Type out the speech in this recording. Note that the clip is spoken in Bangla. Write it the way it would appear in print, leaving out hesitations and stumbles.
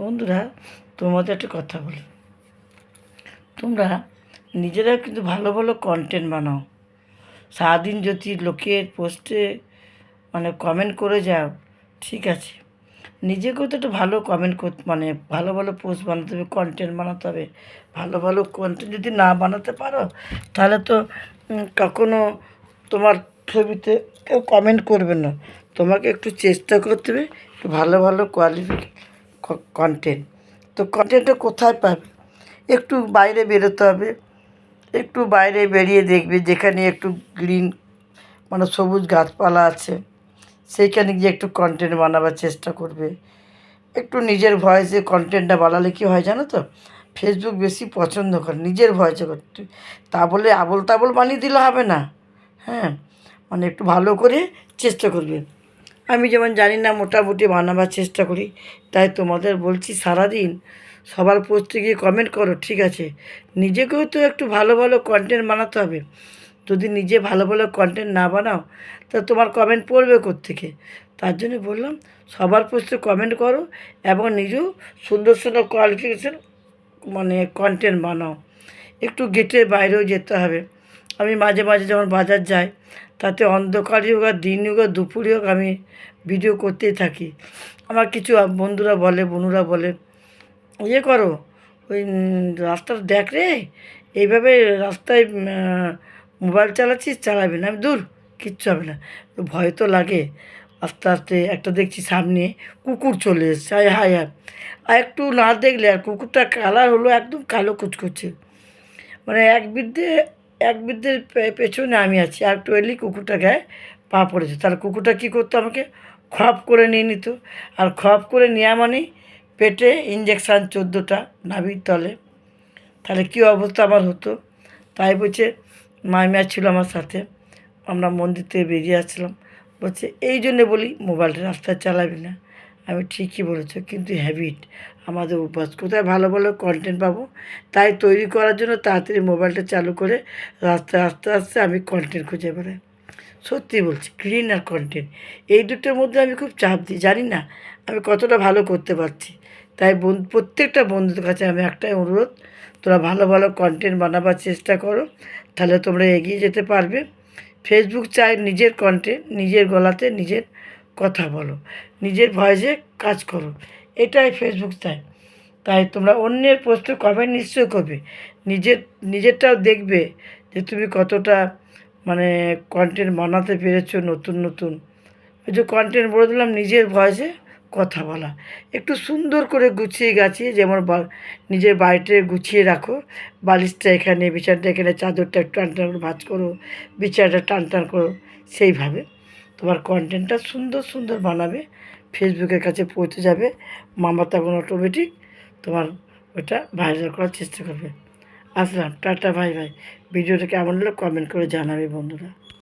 বন্ধুরা, তোমাদের একটা কথা বলি। তোমরা নিজেরাও কিন্তু ভালো ভালো কন্টেন্ট বানাও। সারাদিন যদি লোকের পোস্টে কমেন্ট করে যাও, ঠিক আছে, নিজেকেও তো একটু ভালো কমেন্ট করতে ভালো ভালো পোস্ট বানাতে হবে, কন্টেন্ট বানাতে হবে। ভালো ভালো কন্টেন্ট যদি না বানাতে পারো, তাহলে তো কখনো তোমার ছবিতে কেউ কমেন্ট করবে না। তোমাকে একটু চেষ্টা করতে হবে একটু ভালো ভালো কোয়ালিটি কন্টেন্ট। তো কন্টেন্টটা কোথায় পাবে? একটু বাইরে বেরোতে হবে। একটু বাইরে বেরিয়ে দেখবে যেখানে একটু গ্রিন সবুজ গাছপালা আছে, সেইখানে গিয়ে একটু কন্টেন্ট বানাবার চেষ্টা করবে। একটু নিজের ভয়েসে কন্টেন্টটা বানালে কী হয় জানো তো, ফেসবুক বেশি পছন্দ করে নিজের ভয়েসে করতে। তা বলে আবোল তাবোল বানিয়ে দিলে হবে না। হ্যাঁ, একটু ভালো করে চেষ্টা করবে। আমি যেমন জানি না, মোটামুটি বানাবার চেষ্টা করি। তাই তোমাদের বলছি, সারাদিন সবার পোস্টে গিয়ে কমেন্ট করো, ঠিক আছে, নিজেকেও তো একটু ভালো ভালো কন্টেন্ট বানাতে হবে। যদি নিজে ভালো ভালো কন্টেন্ট না বানাও, তা তোমার কমেন্ট পড়বে কোত্থেকে? তার জন্য বললাম, সবার পোস্টে কমেন্ট করো এবং নিজেও সুন্দর সুন্দর কোয়ালিফিকেশান কন্টেন্ট বানাও। একটু গেটের বাইরেও যেতে হবে। আমি মাঝে মাঝে যখন বাজার যাই, তাতে অন্ধকারই হোক আর দিনই হোক আর দুপুরই হোক, আমি ভিডিও করতেই থাকি। আমার কিছু বন্ধুরা বলে, বোনুরা বলে, ইয়ে করো, ওই রাস্তাটা দেখ রে, এইভাবে রাস্তায় মোবাইল চালাচ্ছিস, চালাবি না। আমি দূর, কিচ্ছু হবে না। তো ভয় তো লাগে। আস্তে আস্তে একটা দেখছি সামনে কুকুর চলে এসছে, হায় হায় হায়। আর একটু না দেখলে, আর কুকুরটা কালার হলো একদম কালো কুচকুচে। এক বৃদ্ধের পেছনে আমি আছি, আর একটু এলি কুকুরটা গায়ে পা পড়েছে। তাহলে কুকুরটা কী করতো, আমাকে খপ করে নিয়ে নিত। আর খপ করে নেওয়া মানেই পেটে ইঞ্জেকশান 14টা নাভির তলে। তাহলে কী অবস্থা আমার হতো। তাই বলছে, মামিমা ছিল আমার সাথে, আমরা মন্দির থেকে বেরিয়ে আসছিলাম, বলছে এই জন্যে বলি মোবাইলটা রাস্তায় চালাবি না। আমি ঠিকই বলেছো, কিন্তু হ্যাবিট আমাদের অভ্যাস। কোথায় ভালো ভালো কন্টেন্ট পাবো, তাই তৈরি করার জন্য তাড়াতাড়ি মোবাইলটা চালু করে রাস্তায় আস্তে আস্তে আমি কন্টেন্ট খুঁজে বেড়াই। সত্যি বলছি, গ্রিন আর কন্টেন্ট, এই দুটোর মধ্যে আমি খুব চাপ দিই। জানি না আমি কতটা ভালো করতে পারছি। তাই প্রত্যেকটা বন্ধুদের কাছে আমি একটাই অনুরোধ, তোরা ভালো ভালো কন্টেন্ট বানাবার চেষ্টা করো, তাহলে তোমরা এগিয়ে যেতে পারবে। ফেসবুক চাই নিজের কন্টেন্ট, নিজের গলাতে নিজের কথা বলো, নিজের ভয়েসে কাজ করো, এটাই ফেসবুক চায়। তাই তোমরা অন্যের পোস্টে কমেন্ট নিশ্চয় করবে, নিজেরটাও দেখবে যে তুমি কতটা কন্টেন্ট বানাতে পেরেছো। নতুন নতুন ওই যে কন্টেন্ট বলে দিলাম, নিজের ভয়েসে কথা বলা, একটু সুন্দর করে গুছিয়ে গাছিয়ে, যেমন নিজের বাড়িতে গুছিয়ে রাখো। বালিশটা এখানে, বিছানাটা এখানে, চাদরটা একটু টান টান করে ভাঁজ করো, বিছানাটা টান টান করো। সেইভাবে তোমার কন্টেন্টটা সুন্দর সুন্দর বানাবে, ফেসবুকের কাছে পৌঁছে যাবে। মামা তখন অটোমেটিক তোমার ওটা ভাইরাল করার চেষ্টা করবে। আসলাম, টাটা, ভাই ভাই। ভিডিওটা কেমন হলো কমেন্ট করে জানাবে বন্ধুরা।